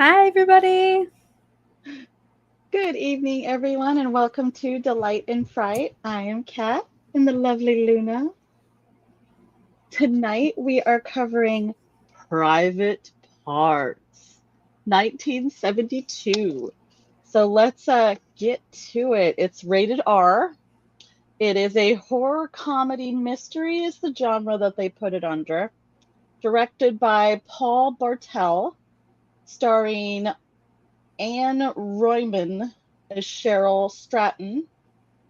Hi, everybody. Good evening, everyone, and welcome to Delight in Fright. I am Kat and the lovely Luna. Tonight we are covering Private Parts, 1972. So let's get to it. It's rated R. It is a horror comedy mystery is the genre that they put it under. Directed by Paul Bartel, starring Anne Royman as Cheryl Stratton,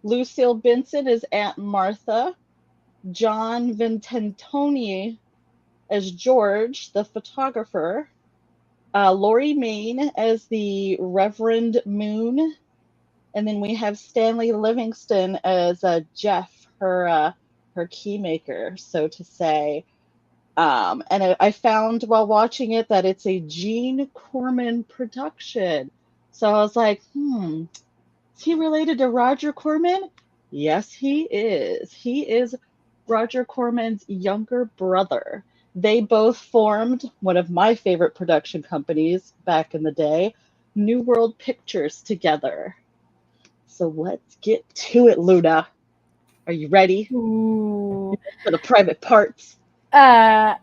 Lucille Benson as Aunt Martha, John Ventantoni as George, the photographer, Laurie Main as the Reverend Moon, and then we have Stanley Livingston as Jeff, her keymaker, so to say. And I found while watching it that it's a Gene Corman production. So I was like, is he related to Roger Corman? Yes, he is. He is Roger Corman's younger brother. They both formed one of my favorite production companies back in the day, New World Pictures, together. So let's get to it, Luna. Are you ready Ooh. for the private parts? Uh,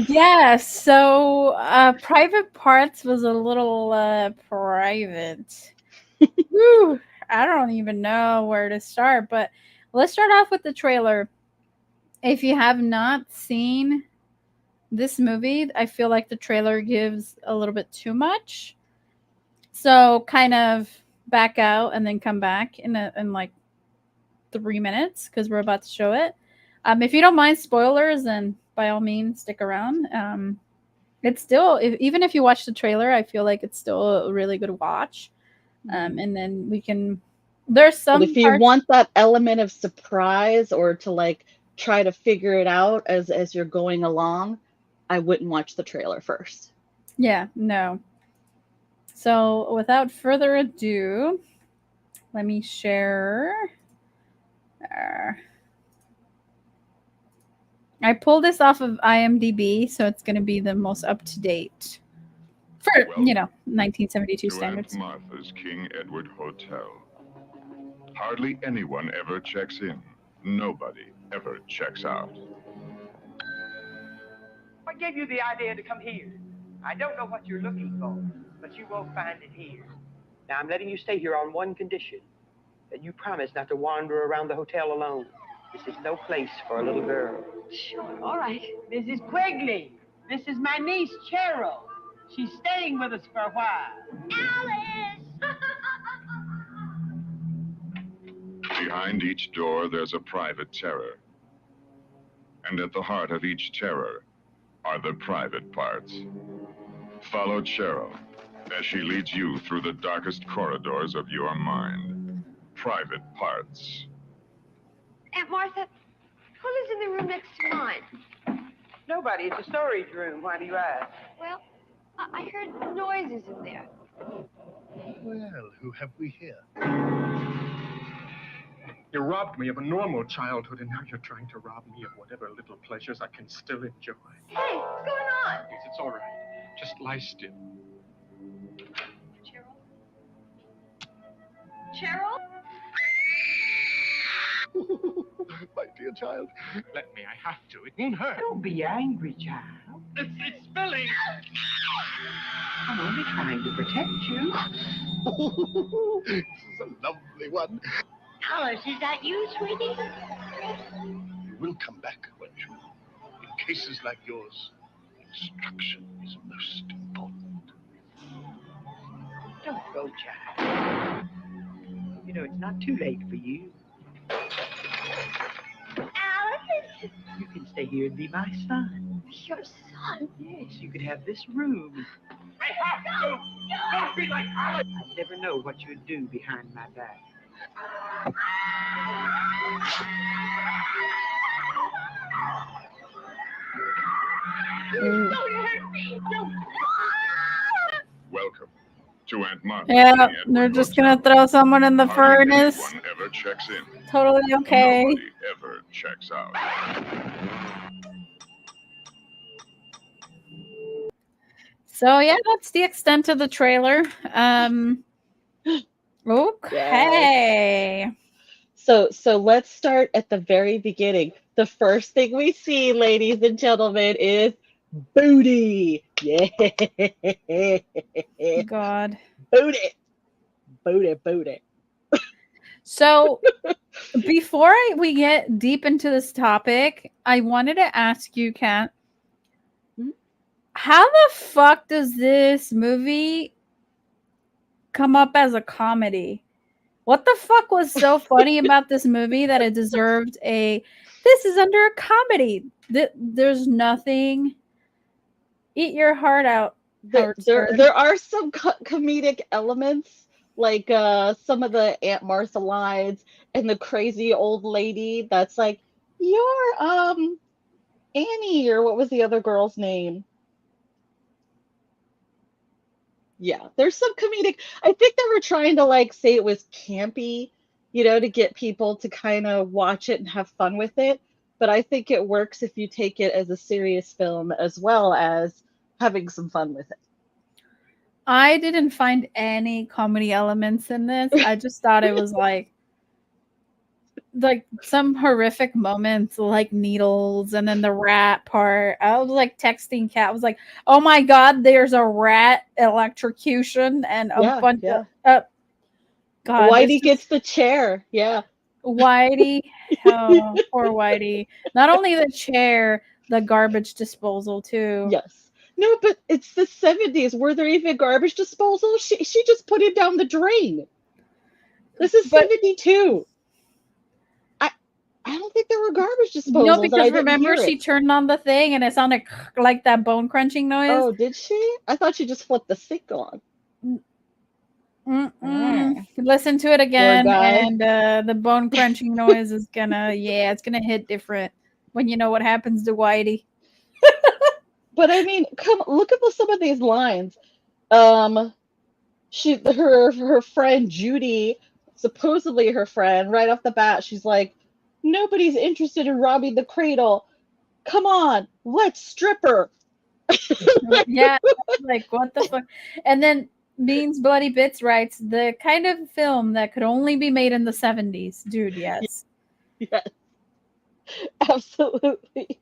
yeah, so Private Parts was a little private. Woo, I don't even know where to start, but let's start off with the trailer. If you have not seen this movie, I feel like the trailer gives a little bit too much. So kind of back out and then come back in like 3 minutes because we're about to show it. If you don't mind spoilers, then by all means stick around. It's still, even if you watch the trailer, I feel like it's still a really good watch. And then we can. There's But some if you parts. want that element of surprise or to like try to figure it out as you're going along, I wouldn't watch the trailer first. Yeah, no. So without further ado, let me share. Uh, I pulled this off of IMDb, so it's going to be the most up to date for Welcome 1972 to Aunt standards. Martha's King Edward Hotel. Hardly anyone ever checks in. Nobody ever checks out. What gave you the idea to come here? I don't know what you're looking for, but you won't find it here. Now, I'm letting you stay here on one condition, that you promise not to wander around the hotel alone. This is no place for a little girl. Sure, all right. Mrs. Quigley, this is my niece, Cheryl. She's staying with us for a while. Alice! Behind each door, there's a private terror. And at the heart of each terror are the private parts. Follow Cheryl as she leads you through the darkest corridors of your mind. Private parts. Aunt Martha, who lives in the room next to mine? Nobody. It's a storage room. Why do you ask? Well, I heard noises in there. Well, who have we here? You robbed me of a normal childhood, and now you're trying to rob me of whatever little pleasures I can still enjoy. Hey, what's going on? Please, it's all right. Just lie still. Cheryl? Cheryl? My dear child, let me. I have to. It won't hurt. Don't be angry, child. It's spilling. I'm only trying to protect you. This is a lovely one. Alice, is that you, sweetie? You will come back, won't you? In cases like yours, instruction is most important. Don't go, child. You know, it's not too late for you. Alice? You can stay here and be my son. Your son? Yes, you could have this room. I have to. Don't be like Alice. I'd never know what you'd do behind my back. Don't hurt me! Don't. Welcome to Aunt Martha's Yeah, King Edward they're just Hotel. gonna throw someone in the Hardly furnace. anyone ever checks in. Totally okay. Nobody ever checks out. So yeah, that's the extent of the trailer. Yes. Okay. So let's start at the very beginning. The first thing we see, ladies and gentlemen, is booty. Yeah. God. Booty. Booty, booty. So before we get deep into this topic, I wanted to ask you, Kat, Hmm? how the fuck does this movie come up as a comedy? What the fuck was so funny about this movie that it deserved a this is under a comedy? There's nothing. Eat your heart out, There, Howard there, Stern. there are some comedic elements, like some of the Aunt Martha lines and the crazy old lady that's like, "You're Annie," or what was the other girl's name? Yeah, there's some comedic. I think they were trying to like say it was campy, to get people to kind of watch it and have fun with it. But I think it works if you take it as a serious film as well as having some fun with I didn't find any comedy elements in this. I just thought it was like some horrific moments like needles and then the rat part. I was like texting Kat. I was like, "Oh my god, there's a rat electrocution and a Yeah, bunch of yeah. God, this Whitey just gets the chair. Yeah. Whitey. Oh, poor Whitey. Not only the chair, the garbage disposal too. Yes. No, but it's the 70s. Were there even garbage disposal? She just put it down the drain. This is But 72. I I don't think there were garbage no, disposals and I because didn't remember hear she it. turned on the thing and it sounded like that bone crunching noise. Oh, did she? I thought she just flipped the sink on. Mm-mm. Mm, Listen to it poor again, guy. and the bone crunching noise is gonna, yeah, it's gonna hit different when you know what happens to Whitey. But I mean, come look at some of these lines. Um, her friend Judy, supposedly her friend, right off the bat, she's like, nobody's interested in robbing the cradle. Come on, let's strip her. Yeah, like what the fuck? And then Beans Bloody Bits writes the kind of film that could only be made in the 70s. Dude, yes. Yes, absolutely.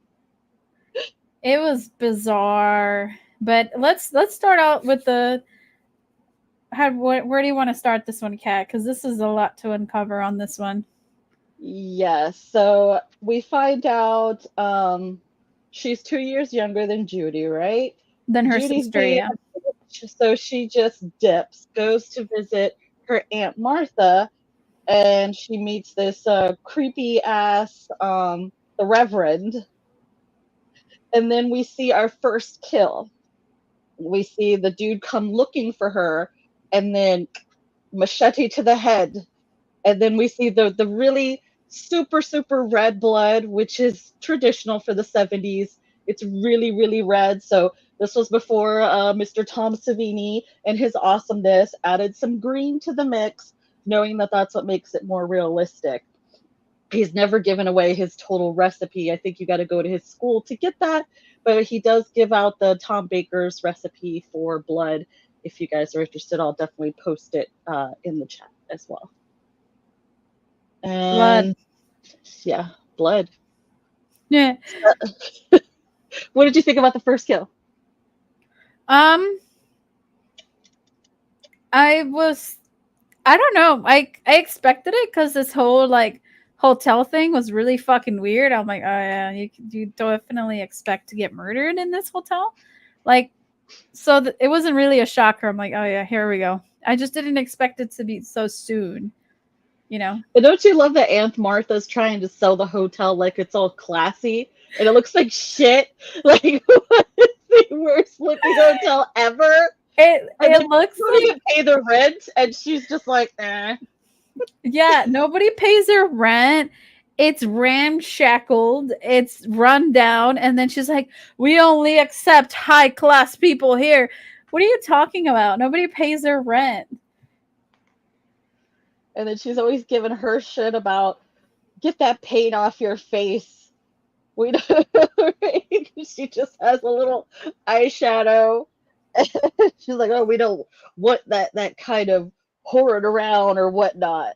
It was bizarre. But let's start out with the where do you want to start this one, Kat? Because this is a lot to uncover on this one. Yes. So we find out she's 2 years younger than Judy, right? Then her Judy's sister, being yeah. so she just dips, goes to visit her Aunt Martha, and she meets this creepy ass the Reverend, and then we see our first kill. We see the dude come looking for her, and then machete to the head, and then we see the really super red blood, which is traditional for the 70s. It's really red. So this was before Mr. Tom Savini and his awesomeness added some green to the mix, knowing that that's what makes it more realistic. He's never given away his total recipe. I think you got to go to his school to get that, but he does give out the Tom Baker's recipe for blood. If you guys are interested, I'll definitely post it in the chat as well. Blood. And yeah, blood. Yeah. What did you think about the first kill? Um, I don't know. I expected it because this whole like hotel thing was really fucking weird. I'm like, oh yeah, you definitely expect to get murdered in this hotel, like, so it wasn't really a shocker. I'm like, oh yeah, here we go. I just didn't expect it to be so soon, you know. But don't you love that Aunt Martha's trying to sell the hotel like it's all classy and it looks like shit? Like what is the worst looking hotel ever? And It then looks you don't like even pay the rent, and she's just like, eh. yeah, nobody pays their rent. It's ramshackled, it's run down, and then she's like, "We only accept high class people here." What are you talking about? Nobody pays their rent. And then she's always giving her shit about get that paint off your face. We don't, right? She just has a little eyeshadow. She's like, oh, we don't want that kind of horrid around or whatnot.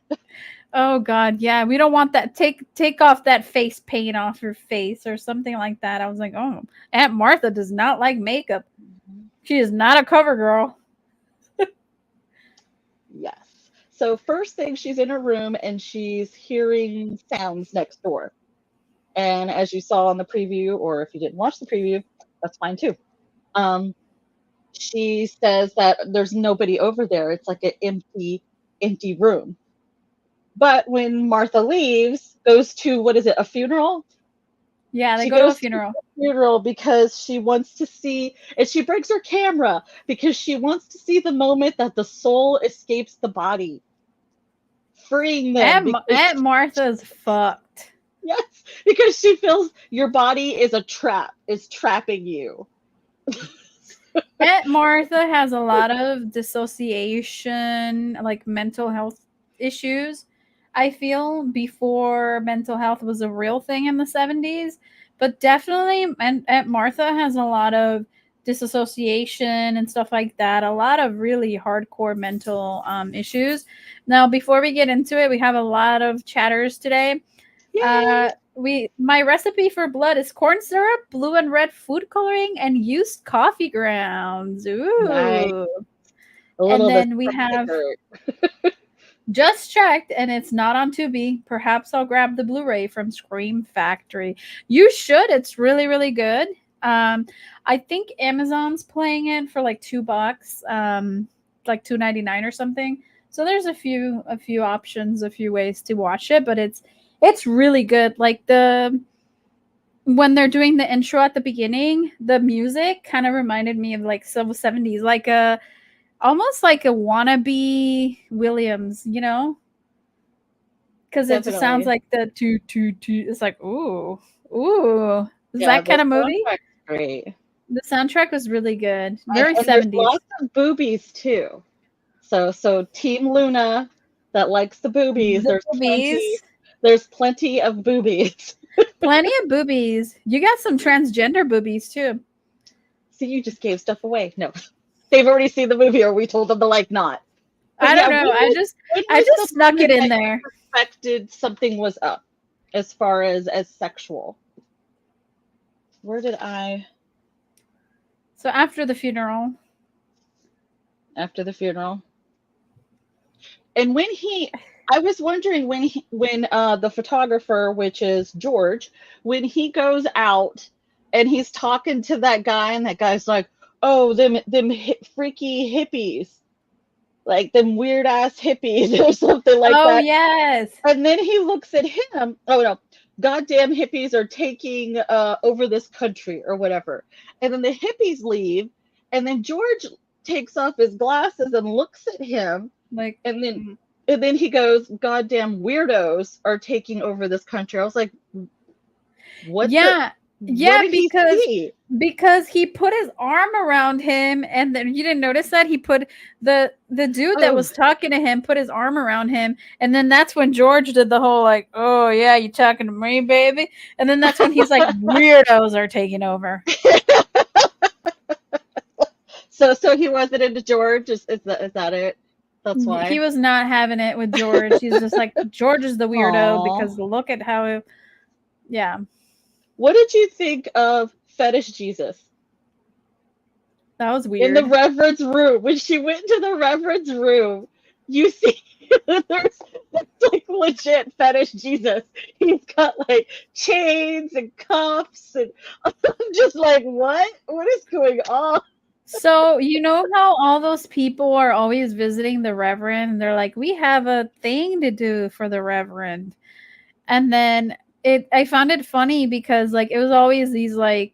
Oh God, yeah, we don't want that. Take off that face paint off your face or something like that. I was like, oh, Aunt Martha does not like makeup. She is not a cover girl. Yes. So first thing, she's in her room and she's hearing sounds next door. And as you saw on the preview, or if you didn't watch the preview, that's fine too. Um, she says that there's nobody over there. It's like an empty room. But when Martha leaves, goes to, what is it, a funeral? Yeah, they She go to a goes to funeral. the funeral because she wants to see, and she brings her camera because she wants to see the moment that the soul escapes the body, freeing them. Aunt Martha's fucked. Yes, because she feels your body is a trap, is trapping you. Aunt Martha has a lot of dissociation, like mental health issues. I feel before mental health was a real thing in the 70s, but definitely Aunt Martha has a lot of disassociation and stuff like that, a lot of really hardcore mental issues. Now, before we get into it, we have a lot of chatters today. Yay! My recipe for blood is corn syrup, blue and red food coloring, and used coffee grounds. Nice. Ooh. A And little bit then we have hurt. just checked, and it's not on Tubi. Perhaps I'll grab the Blu-ray from Scream Factory. You should. It's really, really good. I think Amazon's playing it for like $2, like $2.99 or something. So there's a few options, a few ways to watch it, but it's really good. Like when they're doing the intro at the beginning, the music kind of reminded me of like some 70s, like almost like a wannabe Williams, you know? Because it just sounds Definitely. like the toot toot toot. It's like ooh. Is Yeah, that the kind of movie? soundtrack's great. The soundtrack was really good. And, Very and there's 70s. lots of boobies too. So Team Luna that likes the boobies, The boobies. there's plenty of boobies. Plenty of boobies. You got some transgender boobies too. See, you just gave stuff away. No. They've already seen the movie or we told them to like not. But I yeah, don't know. I just when was the snuck it moment in that there. you suspected something was up as far as sexual? Where did I So after the funeral. after the funeral? And I was wondering when the photographer, which is George, when he goes out and he's talking to that guy, and that guy's like, "Oh, them freaky hippies, like them weird ass hippies or something like Oh that." yes. And then he looks at him. Oh no, goddamn hippies are taking over this country or whatever. And then the hippies leave, and then George takes off his glasses and looks at him, Like and then he goes, "Goddamn weirdos are taking over this country." I was like, "What yeah. what Yeah, did he see?" because he put his arm around him, and then you didn't notice that he put the dude that Oh, was talking to him put his arm around him, and then that's when George did the whole like, "Oh yeah, you talking to me, baby?" And then that's when he's like, "Weirdos are taking over." so he wasn't into George. Is that it? That's why. He was not having it with George. He's just like, George is the weirdo Aw. because look at how yeah. What did you think of Fetish Jesus? That was In the weird. Reverend's room. When she went into the Reverend's room, you see there's like legit Fetish Jesus. He's got like chains and cuffs, and I'm just like, what? What is going on? So, you know how all those people are always visiting the Reverend and they're like, we have a thing to do for the Reverend. And then I found it funny because like it was always these like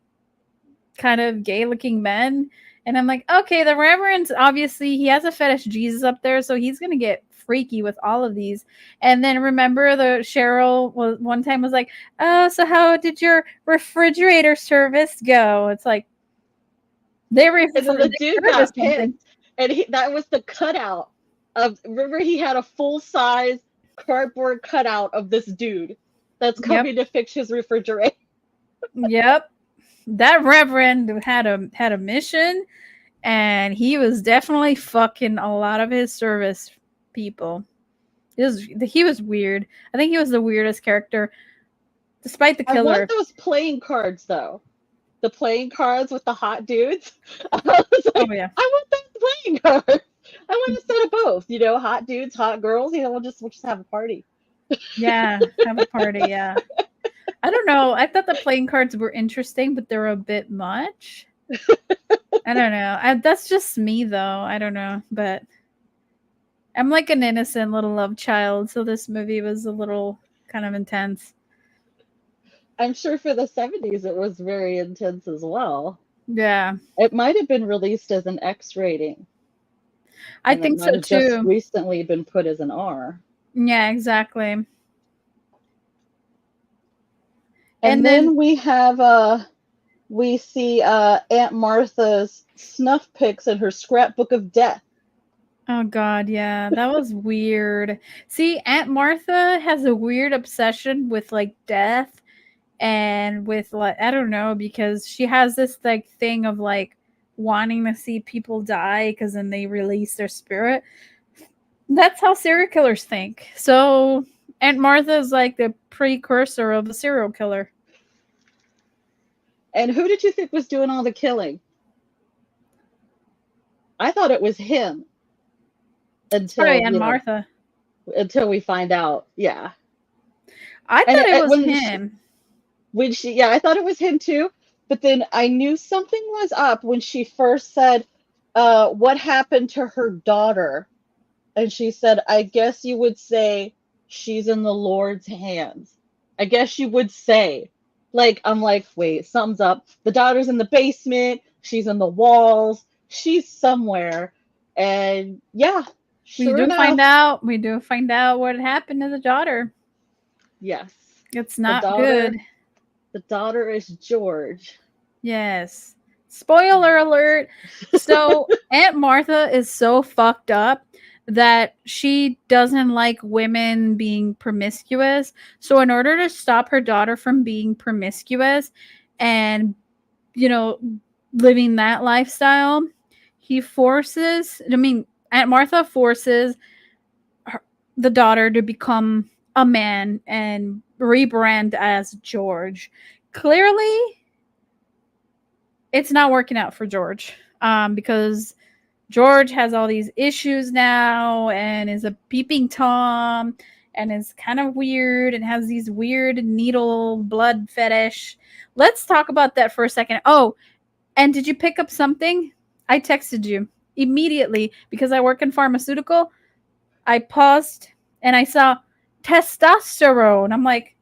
kind of gay looking men. And I'm like, okay, the Reverend's obviously he has a fetish Jesus up there, so he's gonna get freaky with all of these. And then remember the Cheryl was one time was like, oh, so how did your refrigerator service go? It's like And then the dude got pissed, and that was the cutout of. Remember, he had a full size cardboard cutout of this dude that's coming to fix his refrigerator. Yep. That Reverend had a mission, and he was definitely fucking a lot of his service people. He was weird. I think he was the weirdest character, despite the I want killer. those playing cards though. The playing cards with the hot dudes. I was Oh like, yeah, I want those playing cards. I want a set of both. You know, hot dudes, hot girls. You know, we'll just have a party. yeah, have a party. Yeah, I don't know. I thought the playing cards were interesting, but they're a bit much. I don't know. That's just me though. I don't know, but I'm like an innocent little love child, so this movie was a little kind of intense. I'm sure for the 70s it was very intense as well. Yeah, It might have been released as an X rating, I and it think might so have just too. recently been put as an R. Yeah, exactly. And And then, then we see Aunt Martha's snuff pics in her scrapbook of death. oh god, yeah, that was weird. See, Aunt Martha has a weird obsession with like death and with like I don't know because she has this like thing of like wanting to see people die because then they release their spirit. That's how serial killers think. So Aunt Martha is like the precursor of a serial killer. And who did you think was doing all the killing? I thought it was him It's probably until, Aunt Martha. until we find out. Yeah. I And thought it was when him. yeah, I thought it was him too. But then I knew something was up when she first said, what happened to her daughter? And she said, I guess you would say she's in the Lord's hands. I guess you would say. Like, I'm like, wait, something's up. The daughter's in the basement. She's in the walls. She's somewhere. And yeah, sure enough, We do find out what happened to the daughter. yes, It's the not daughter, good. the daughter is George. Yes. Spoiler alert. So Aunt Martha is so fucked up that she doesn't like women being promiscuous. So in order to stop her daughter from being promiscuous and you know living that lifestyle, Aunt Martha forces her, the daughter to become a man and rebrand as George. Clearly, it's not working out for George because George has all these issues now and is a peeping Tom and is kind of weird and has these weird needle blood fetish. Let's talk about that for a second. Oh, and did you pick up something? I texted you immediately because I work in pharmaceutical. I paused and I saw testosterone. I'm like,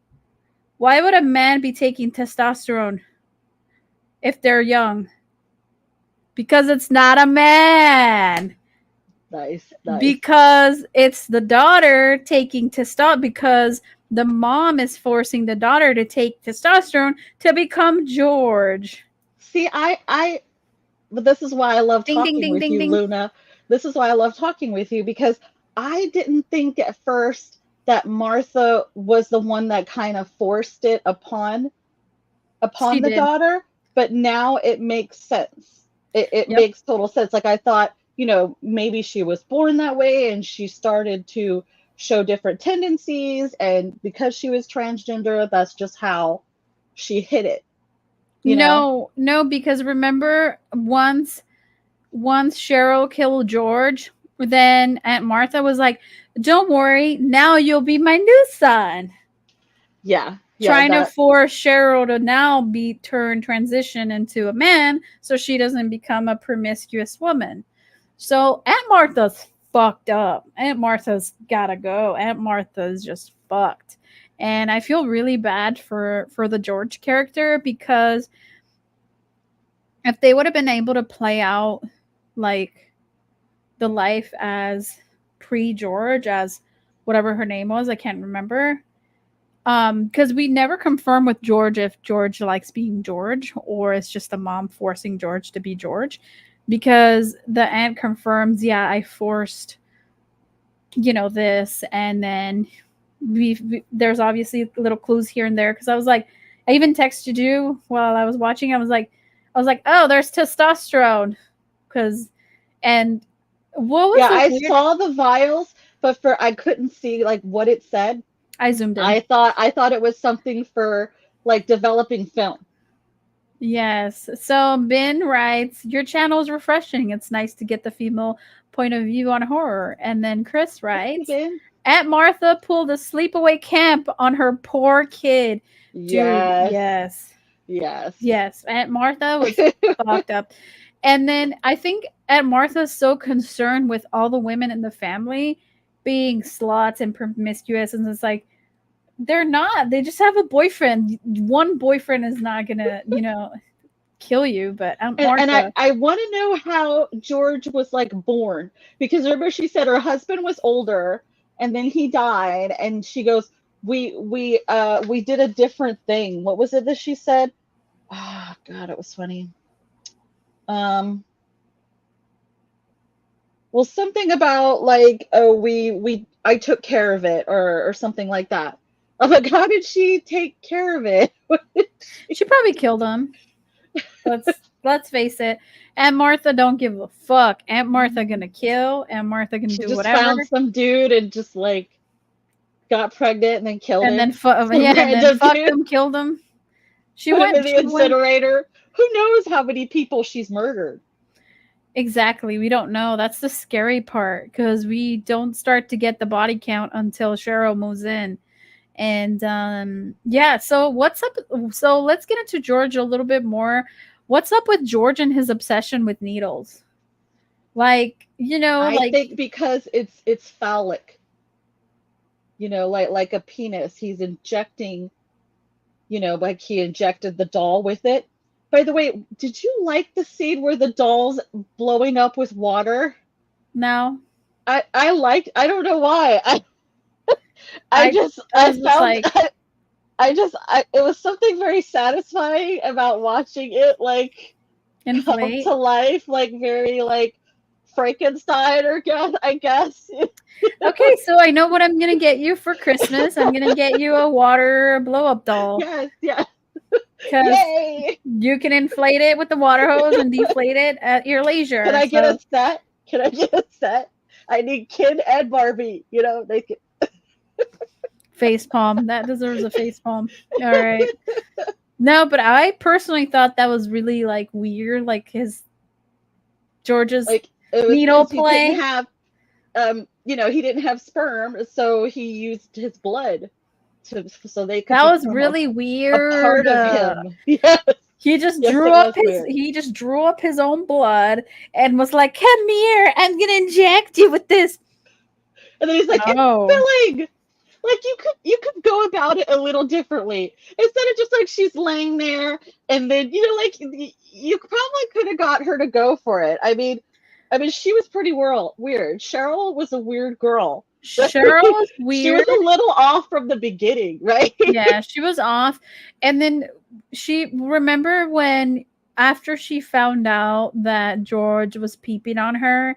why would a man be taking testosterone if they're young? Because it's not a man. Nice, nice. Because it's the daughter taking testosterone. Because the mom is forcing the daughter to take testosterone to become George. See, but this is why I love Ding, ding, talking ding, with ding, you, ding. Luna. This is why I love talking with you because I didn't think at first that Martha was the one that kind of forced it upon She the did. daughter, but now it makes sense. It Yep. makes total sense. Like I thought, maybe she was born that way and she started to show different tendencies, and because she was transgender, that's just how she hit it, you know? No, no, because remember once Cheryl killed George, then Aunt Martha was like, "Don't worry, now you'll be my new son." Yeah, yeah, Trying to that force Cheryl to now be transition into a man so she doesn't become a promiscuous woman. So Aunt Martha's fucked up. Aunt Martha's gotta go. Aunt Martha's just fucked. And I feel really bad for the George character because if they would have been able to play out like the life as pre-George, as whatever her name was, I can't remember. Because we never confirm with George if George likes being George or it's just the mom forcing George to be George. Because the aunt confirms, yeah, I forced, this, and then there's obviously little clues here and there. Because I was like, I even texted you while I was watching. I was like, oh, there's testosterone. because and what was Yeah, the I weird? saw the vials, but I couldn't see like what it said. I zoomed in. I thought it was something for like developing film. Yes. So Ben writes, "Your channel is refreshing. It's nice to get the female point of view on horror." And then Chris writes, Ben? "Aunt Martha pulled a sleepaway camp on her poor kid." Dude, Yes. yes. Yes. Yes. Aunt Martha was fucked up. And then I think Aunt Martha's so concerned with all the women in the family being sluts and promiscuous, and it's like they're not. They just have a boyfriend. One boyfriend is not gonna, kill you. But Aunt And Martha, I want to know how George was like born, because remember she said her husband was older and then he died, and she goes, we did a different thing. What was it that she said? Oh God, it was funny. Well, something about like, oh, I took care of it, or something like that. I'm like, how did she take care of it? she probably killed him. Let's face it. Aunt Martha don't give a fuck. Aunt Martha gonna kill. Aunt Martha gonna She do just whatever. found some dude and just like got pregnant and then killed And him. then Some and then random fucked dude, him, killed him. She put him went. in the She went. incinerator. Who knows how many people she's murdered? Exactly. We don't know. That's the scary part because we don't start to get the body count until Cheryl moves in. And yeah, so what's up? So let's get into George a little bit more. What's up with George and his obsession with needles? Like, I like think because it's phallic. Like a penis. He's injecting, like he injected the doll with it. By the way, did you like the scene where the doll's blowing up with water? no. I liked, I don't know why. I I I was just found like it was something very satisfying about watching it like come inflate. to life, like very like Frankenstein, or I guess. Okay, so I know what I'm gonna get you for Christmas. I'm gonna get you a water blow up doll Yes, yes. because Yay! you can inflate it with the water hose and deflate it at your leisure. Can I get So a set? Can I get a set? I need Ken and Barbie. They can. face palm. That deserves a face palm. All right. No, but I personally thought that was really like weird, like his George's Like it was needle because he play. didn't have, he didn't have sperm, so he used his blood so they could That was become really a weird. part of him. Yes, He just yes, drew it up was his weird. he just drew up his own blood and was like, "Come here, I'm gonna inject you with this." And then he's like, "It's Oh, filling." Like you could go about it a little differently, instead of just like she's laying there, and then like you probably could have got her to go for it. I mean, she was pretty weird. Cheryl was a weird girl. Cheryl was She was weird. a little off from the beginning, right? Yeah, she was off. And then she remember when after she found out that George was peeping on her,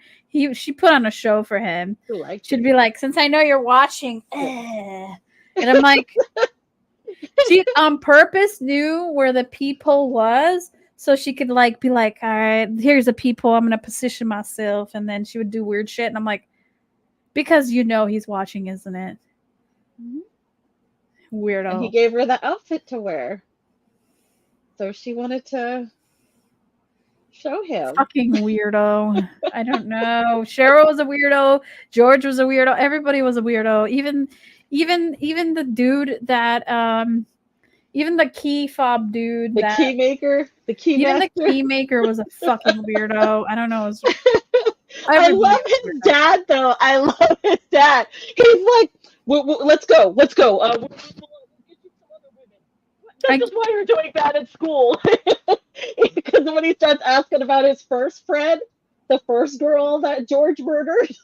she put on a show for him. She'd be like, "Since I know you're watching," and I'm like, she on purpose knew where the peephole was, so she could like be like, "All right, here's a peephole. I'm gonna position myself," and then she would do weird shit, and I'm like, because he's watching, isn't it? Mhm. Weirdo. And he gave her the outfit to wear, so she wanted to show him. Fucking weirdo. I don't know. Cheryl was a weirdo. George was a weirdo. Everybody was a weirdo. Even the dude that even the key fob dude The that key maker, the key even the master. key maker was a fucking weirdo. I don't know. I Everybody love was his weirdo. dad, though. I love his dad. He's like, let's go. Let's go. We'll get you some other women. This is why you're doing bad at school. Because when he starts asking about his first friend, the first girl that George murdered,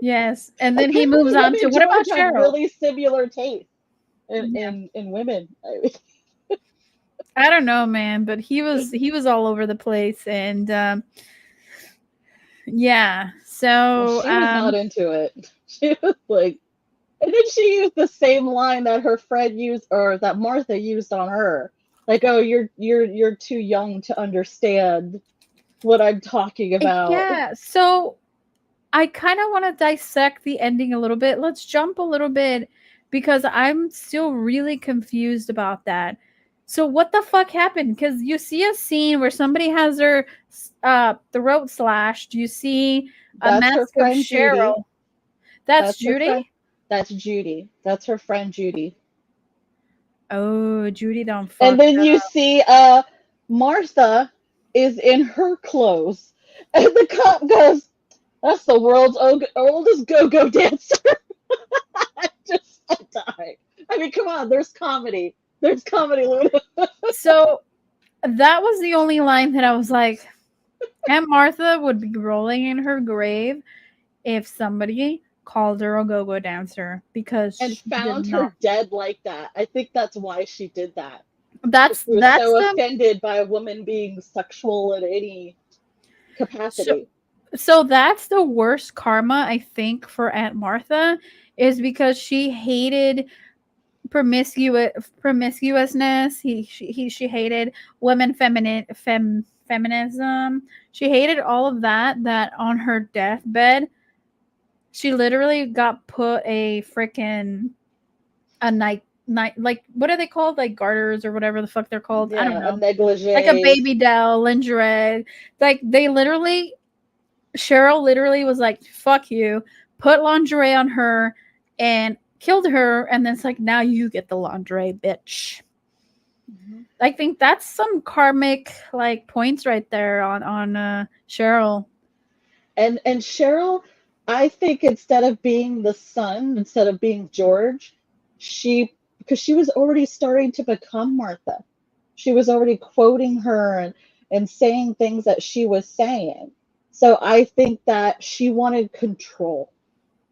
Yes. And then he apparently moves him on to and what about George have Cheryl? really similar taste Yeah. in women. I don't know, man, but he was all over the place and yeah. Well, So she was not into it. She was like, and then she used the same line that her friend used, or that Martha used on her. Like, oh, you're too young to understand what I'm talking about. Yeah. So I kind of want to dissect the ending a little bit. Let's jump a little bit because I'm still really confused about that. So what the fuck happened? Because you see a scene where somebody has their throat slashed. You see a That's her mask of friend Judy. Cheryl. That's That's her Judy. friend. That's Judy. That's her friend Judy. Oh, Judy done And fucked then you up. see Martha is in her clothes. And the cop goes, "That's the world's oldest go-go dancer." I died. I mean, come on, there's comedy. There's comedy, Luna. So that was the only line that I was like, Aunt Martha would be rolling in her grave if somebody called her a go-go dancer because And she did found not. her dead like that. I think that's why she did that. Because That's she was that's so the offended by a woman being sexual in any so capacity. so that's the worst karma I think for Aunt Martha is because she hated promiscuousness. She hated feminism. She hated all of that. That on her deathbed, she literally got put a freaking a night like what are they called, like garters or whatever the fuck they're called, I don't Yeah, a know, like a negligee. baby doll lingerie, like they literally Cheryl literally was like fuck you, put lingerie on her and killed her, and then it's like now you get the lingerie, bitch. Mhm. I think that's some karmic like points right there on Cheryl. And Cheryl, I think instead of being the son, instead of being George, she because she was already starting to become Martha. She was already quoting her and saying things that she was saying. So I think that she wanted control.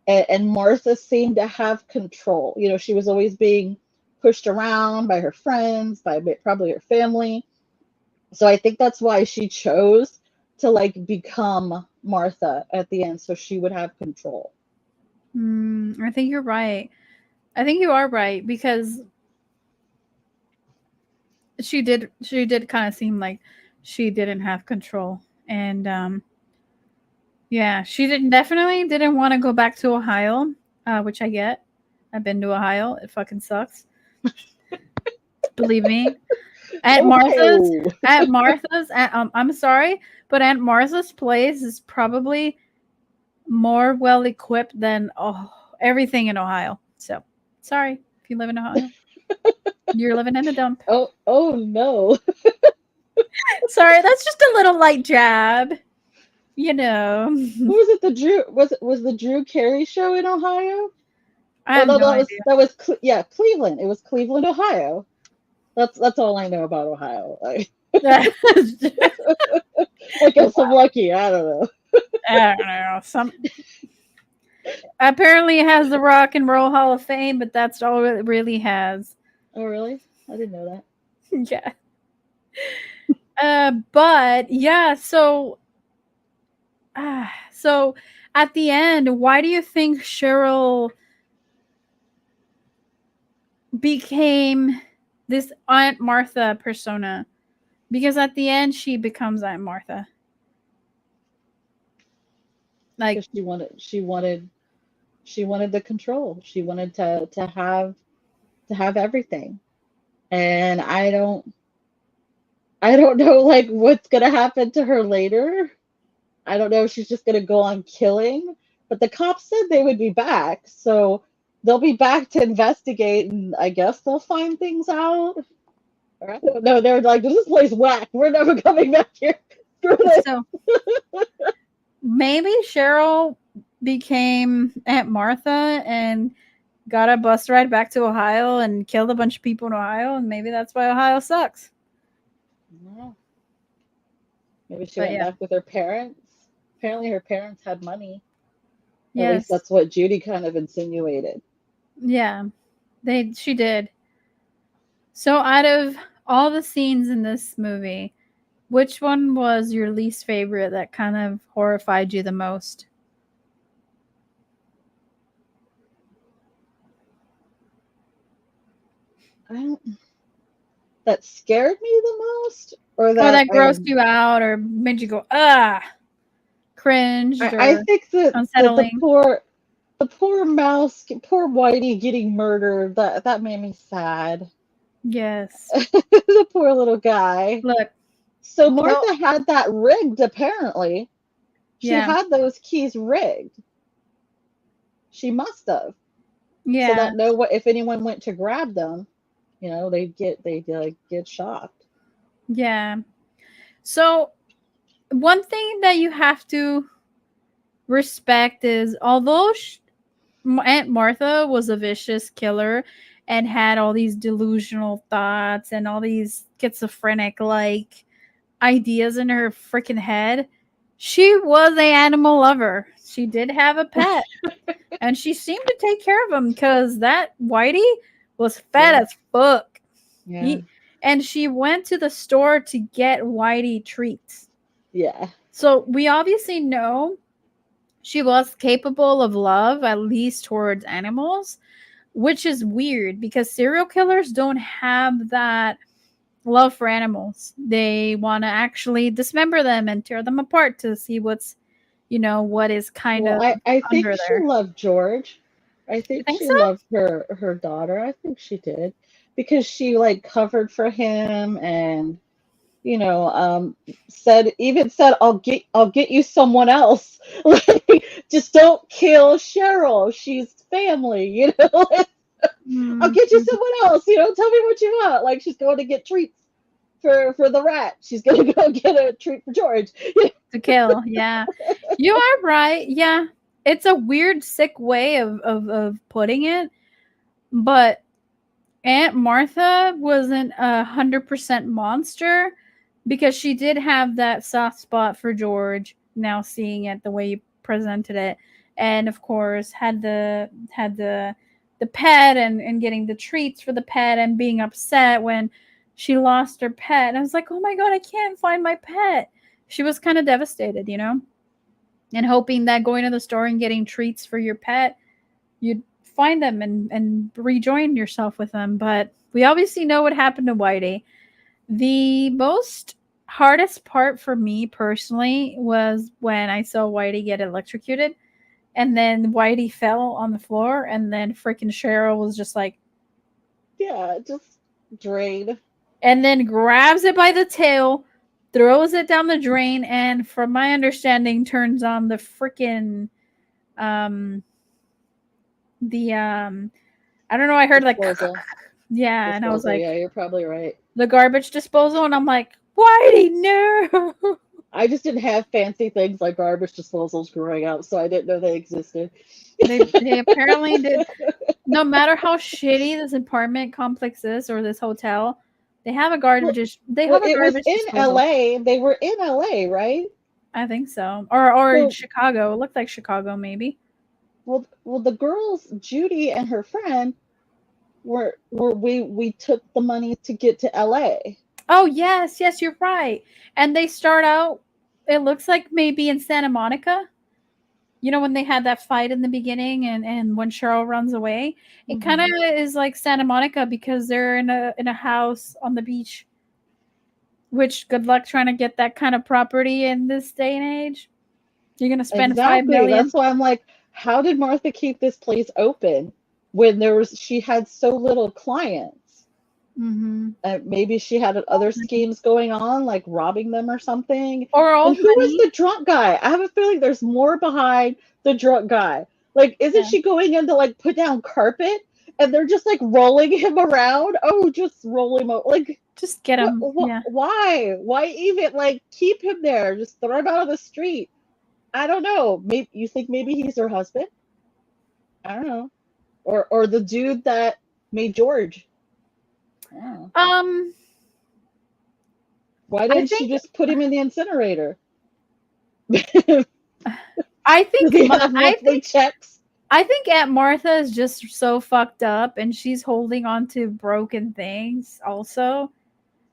And Martha seemed to have control. You know, she was always being pushed around by her friends, by probably her family. So I think that's why she chose to like become Martha at the end so she would have control. I think you're right. I think you are right because she did kind of seem like she didn't have control, and yeah, she definitely didn't want to go back to Ohio, which I get. I've been to Ohio. It fucking sucks. Believe me. Aunt Martha's, Ohio. I'm sorry, but Aunt Martha's place is probably more well equipped than everything in Ohio. So sorry if you live in Ohio. You're living in a dump. Oh no. Sorry, that's just a little light jab. You know. What was it? The Drew was the Drew Carey show in Ohio? I Oh have no, no that was yeah, Cleveland. It was Cleveland, Ohio. That's all I know about Ohio. idea. I guess I'm lucky. I don't know. I don't know. Some apparently it has the Rock and Roll Hall of Fame, but that's all it really has. Oh really? I didn't know that. Yeah. But yeah, so at the end, why do you think Cheryl became this Aunt Martha persona? Because at the end, she becomes Aunt Martha. Like, Because she wanted the control. She wanted to have everything. And I don't know like what's gonna happen to her later. I don't know if she's just gonna go on killing. But the cops said they would be back, so they'll be back to investigate, and I guess they'll find things out. Or I don't know. They're like, this place whack. We're never coming back here. Screw this. so maybe Cheryl became Aunt Martha and got a bus ride back to Ohio and killed a bunch of people in Ohio, and maybe that's why Ohio sucks. No. Maybe she But went yeah, back with her parents. Apparently, her parents had money. At least yes, that's what Judy kind of insinuated. yeah, she did. So out of all the scenes in this movie, which one was your least favorite that kind of horrified you the most? I don't, that scared me the most, or Or that that grossed you out or made you go, ah, cringed I or think that unsettling. the poor mouse, poor Whitey getting murdered. That made me sad. Yes. The poor little guy. Look, So kill. Martha had that rigged. Apparently, she Yeah. had those keys rigged. She must have, so Yeah. that no what if anyone went to grab them, they'd like get shocked. Yeah. So, one thing that you have to respect is although Aunt Martha was a vicious killer and had all these delusional thoughts and all these schizophrenic like ideas in her freaking head, she was a animal lover. She did have a pet and she seemed to take care of him because that Whitey was fat Yeah, as fuck. yeah, He and she went to the store to get Whitey treats. yeah. So we obviously know she was capable of love, at least towards animals, which is weird because serial killers don't have that love for animals. They want to actually dismember them and tear them apart to see what is kind Well, of I think under she there. loved George. I You think think she so? loved her daughter. I think she did because she like covered for him and you know um said I'll get you someone else. Like, just don't kill Cheryl. She's family, I'll Mm, get you someone else. Tell me what you want. Like, she's going to get treats for the rat. She's gonna go get a treat for George. to kill, yeah. You are right. Yeah. It's a weird, sick way of putting it, but Aunt Martha wasn't 100% monster because she did have that soft spot for George. Now seeing it the way you presented it, and of course had the pet and getting the treats for the pet and being upset when she lost her pet. And I was like, oh my god, I can't find my pet. She was kind of devastated, and hoping that going to the store and getting treats for your pet you'd find them and rejoin yourself with them. But we obviously know what happened to Whitey. The most hardest part for me personally was when I saw Whitey get electrocuted and then Whitey fell on the floor and then freaking Cheryl was just like, Yeah, just drained. and then grabs it by the tail, throws it down the drain, and from my understanding, turns on the freaking um the I don't know, I heard like Disposal. yeah, and I was Disposal. like Yeah, you're probably right. the garbage disposal, and I'm like, Whitey, no. I just didn't have fancy things like garbage disposals growing up, so I didn't know they existed. They apparently did. No matter how shitty this apartment complex is or this hotel, Well, they well, have a it was garbage in disposal. LA. They were in LA, right? I think so, or in So, Chicago. It looked like Chicago, maybe. well, the girls, Judy and her friend, we took the money to get to LA. Oh yes, yes, you're right. And they start out. It looks like maybe in Santa Monica. When they had that fight in the beginning and when Cheryl runs away, it kind of Hmm. is like Santa Monica because they're in a house on the beach. Which good luck trying to get that kind of property in this day and age. You're gonna spend five Exactly. million. That's why I'm like, how did Martha keep this place open when she had so little clients? Mm-hmm. Maybe she had other schemes going on, like robbing them or something. Or And old who was money. the drunk guy? I have a feeling there's more behind the drunk guy. Like, isn't Yeah. she going in to like put down carpet and they're just like rolling him around? Oh, just roll him over. Like, Just get them. Yeah. why? Why even like keep him there? Just throw him out on the street. I don't know. Maybe you think maybe he's her husband? I don't know. Or the dude that made George. I don't know. Um. Why I didn't she think. just put him in the incinerator? Does I think. he have I monthly think. checks? I think Aunt Martha is just so fucked up, and she's holding on to broken things. Also.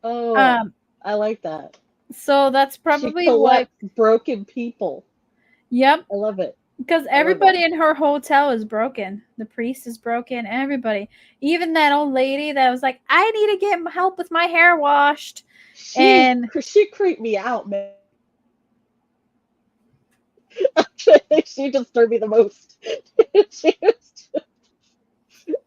Oh, Um. I like that. So that's She probably what. collects broken people. Yep. I love it. Because I don't know. everybody in her hotel is broken. The priest is broken. Everybody, even that old lady that was like, "I need to get help with my hair washed," and She creeped me out, man. I think she disturbed me the most. She was,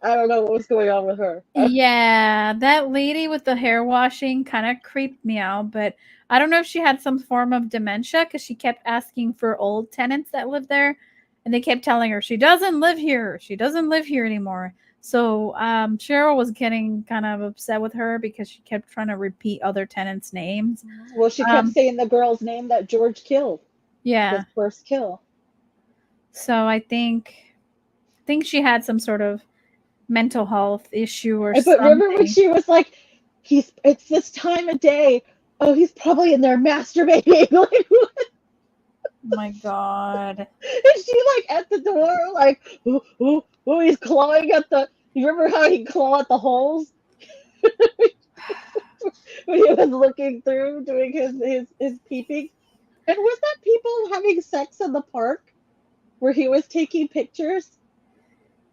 I don't know what was going on with her. yeah, that lady with the hair washing kind of creeped me out. But I don't know if she had some form of dementia because she kept asking for old tenants that live there, and they kept telling her she doesn't live here. She doesn't live here anymore. So Cheryl was getting kind of upset with her because she kept trying to repeat other tenants' names. Well, she kept Um, saying the girl's name that George killed, his yeah, first kill. so I think she had some sort of mental health issue or But remember when something. she was like, it's this time of day. Oh, he's probably in there masturbating. Like, My God. is she like at the door, like, he's clawing at the. You remember how he clawed at the holes when he was looking through, doing his peeping? And was that people having sex in the park where he was taking pictures?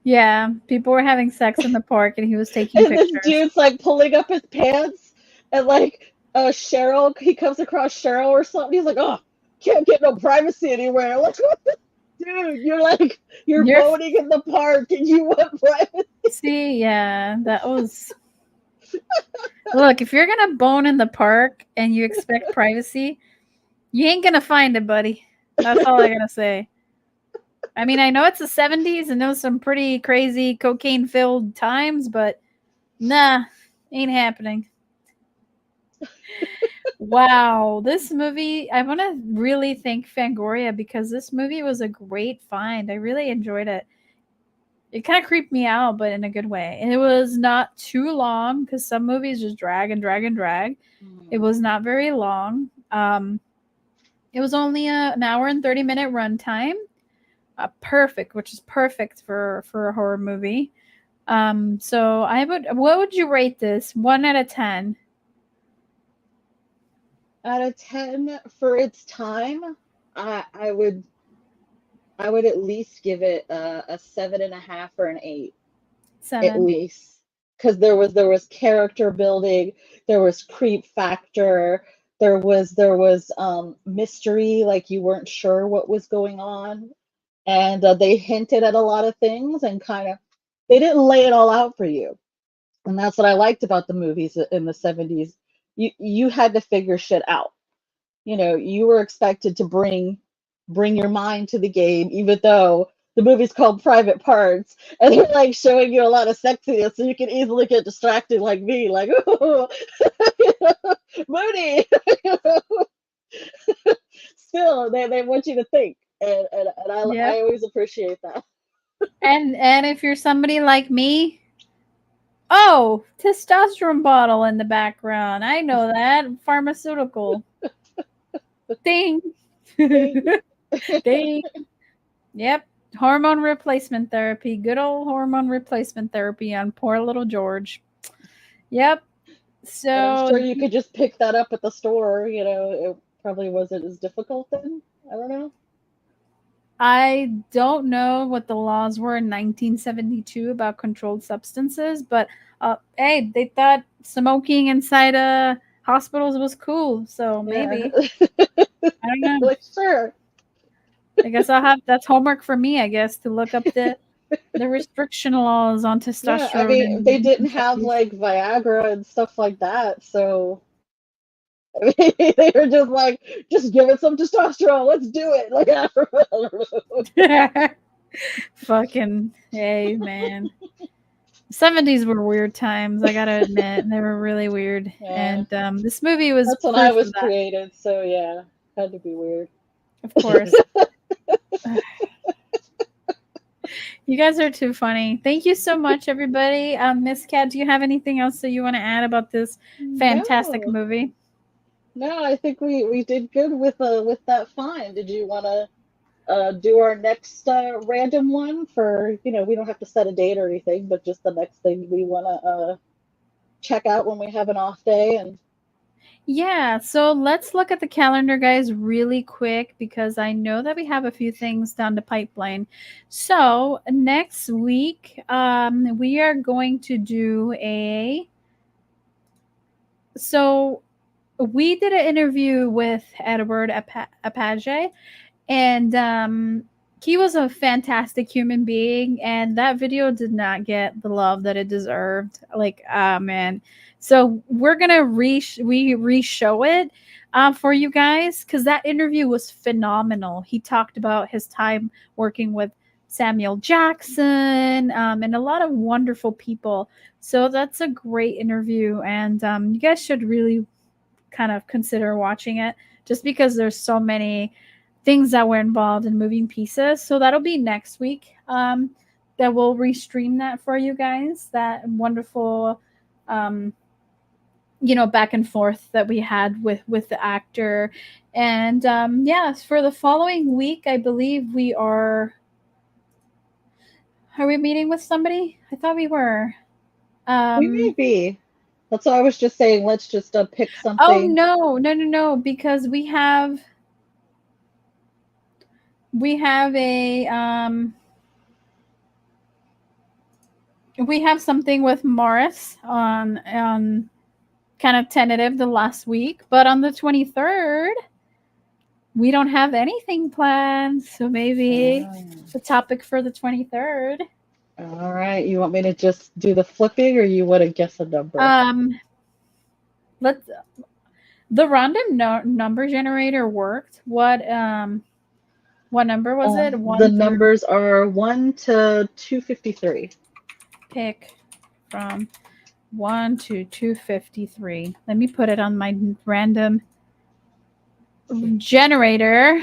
Yeah, people were having sex in the park and he was taking And this pictures. dude's like pulling up his pants, and like Cheryl, he comes across Cheryl or something. He's like, "Oh, can't get no privacy anywhere." Like, what the dude? You're like, you're You're boating in the park, and you want privacy. see, yeah, that was look, if you're gonna bone in the park and you expect privacy, you ain't gonna find it, buddy. That's all I gotta say. I mean, I know it's the 70s and those some pretty crazy cocaine filled times, but nah, ain't happening. Wow, this movie, I want to really thank Fangoria because this movie was a great find. I really enjoyed it. It kind of creeped me out, but in a good way. And it was not too long because some movies just drag and drag and drag. It was not very long. It was only an hour and 30-minute runtime. Perfect, which is perfect for a horror movie. So I would. What would you rate this? 1 out of 10. Out of 10 for its time, I would at least give it a 7.5 or an 8, at 7. least, because there was character building, there was creep factor, there was mystery, like you weren't sure what was going on, and they hinted at a lot of things and kind of they didn't lay it all out for you, and that's what I liked about the movies in the 70s. You had to figure shit out. You were expected to bring your mind to the game, even though the movie's called Private Parts, and they're like showing you a lot of sexiness, so you can easily get distracted like me, like, oh, Moody. Still, they want you to think, and Yep. I always appreciate that. And if you're somebody like me, oh, testosterone bottle in the background. I know that. Pharmaceutical. Ding. Ding. Yep. Hormone replacement therapy. Good old hormone replacement therapy on poor little George. Yep. And I'm So sure you could just pick that up at the store. It probably wasn't as difficult then. I don't know. I don't know what the laws were in 1972 about controlled substances, but hey, they thought smoking inside hospitals was cool. So Yeah. maybe. I don't know. Like, sure. I guess I'll have that's homework for me, I guess, to look up the restriction laws on Yeah, I testosterone mean, in the they didn't have 1970s. like Viagra and stuff like that, so I mean, they were just like, just give it some testosterone, let's do it. Like, I don't know. Fucking hey, man. 70s were weird times, I gotta admit. They were really weird. Yeah, And this movie was that's when I proof was of that, created, so yeah, had to be weird. of course. You guys are too funny. Thank you so much, everybody. Miss Cat, do you have anything else that you want to add about this fantastic No, movie? no, I think we did good with that find. Did you want to do our next random one for, we don't have to set a date or anything, but just the next thing we want to check out when we have an off day and Yeah, so let's look at the calendar, guys, really quick because I know that we have a few things down the pipeline. So next week, we are going to do a. So we did an interview with Edward Apage, and he was a fantastic human being, and that video did not get the love that it deserved. Like, ah, man. So we're gonna re-show it for you guys because that interview was phenomenal. He talked about his time working with Samuel Jackson and a lot of wonderful people. So that's a great interview, and you guys should really kind of consider watching it just because there's so many things that were involved in moving pieces. So that'll be next week. That we'll restream that for you guys. That wonderful, um, back and forth that we had with the actor. And yes, for the following week, I believe we are. Are we meeting with somebody? I thought we were. We may be. That's why I was just saying. Let's just pick Oh something. no! Because we have we have something with Morris on kind of tentative the last week, but on the 23rd we don't have anything planned, so maybe the topic for the 23rd. All right. You want me to just do the flipping, or you want to guess a number? Let's. The random number generator worked. What number was it? The numbers are 1 to 253. Pick from 1 to 253. Let me put it on my random generator.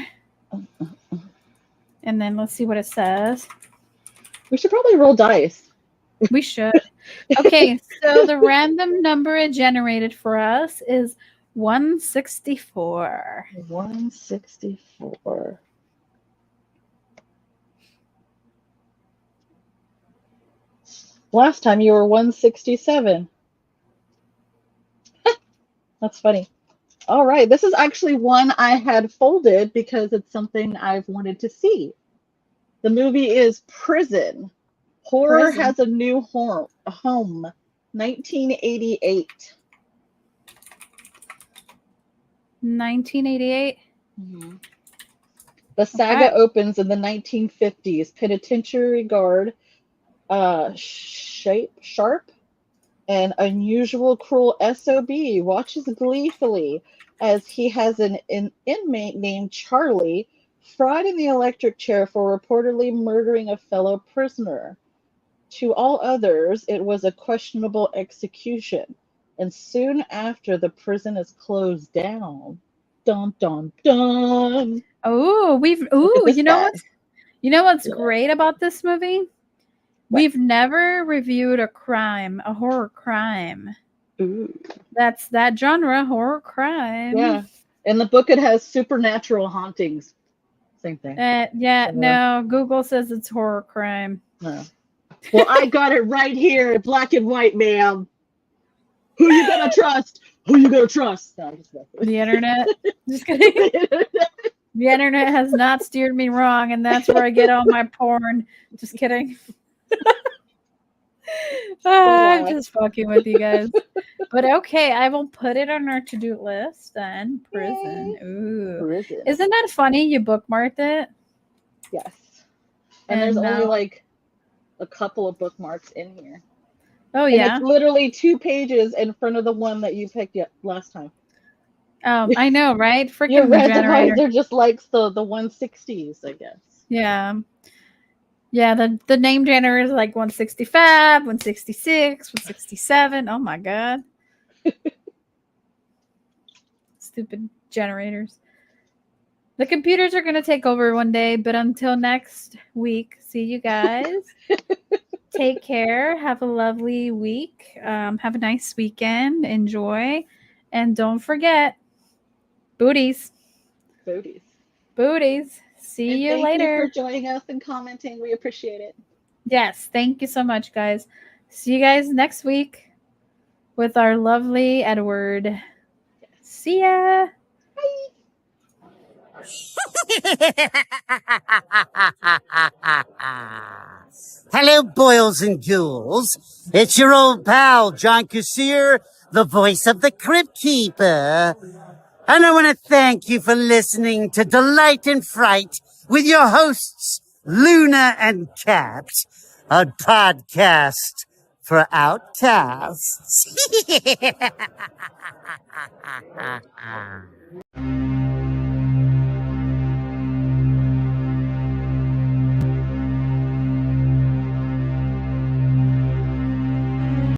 And then let's see what it says. We should probably roll dice. We should. Okay, so the random number it generated for us is 164. 164. Last time you were 167. That's funny. All right, this is actually one I had folded because it's something I've wanted to see. The movie is Prison. Horror has a new home. 1988. 1988. Mm-hmm. The saga opens in the 1950s. Penitentiary guard Sharp, an unusual, cruel SOB, watches gleefully as he has an inmate named Charlie fried in the electric chair for reportedly murdering a fellow prisoner. To all others, it was a questionable execution, and soon after, the prison is closed down. Dun dun dun. Oh, you know what's great about this movie? What? We've never reviewed a horror crime. Ooh. That's that genre, horror crime. Yeah. In the book, it has supernatural hauntings. Same thing. No, Google says it's horror crime. No. Well, I got it right here, black and white, ma'am. Who you gonna trust? Who you gonna trust? No, the internet. Just kidding. The internet has not steered me wrong, and that's where I get all my porn. Just kidding. I'm just fucking with you guys. But okay, I will put it on our to-do list then. Prison. Ooh. Prison. Isn't that funny? You bookmarked it? Yes. And there's only like a couple of bookmarks in here. Oh, and yeah? It's literally 2 pages in front of the one that you picked last time. Oh, I know, right? Freaking your randomizer just likes the 160s, I guess. Yeah. Yeah, the name generator is like 165, 166, 167. Oh my god. Stupid generators. The computers are going to take over one day, but until next week, see you guys. Take care. Have a lovely week. Have a nice weekend. Enjoy. And don't forget, booties. Booties. Booties. See you later. Thank you for joining us and commenting. We appreciate it. Yes. Thank you so much, guys. See you guys next week with our lovely Edward. Yes. See ya. Hello, boils and ghouls. It's your old pal, John Kassir, the voice of the Crypt Keeper. And I want to thank you for listening to Delight and Fright with your hosts, Luna and Cat, a podcast for outcasts.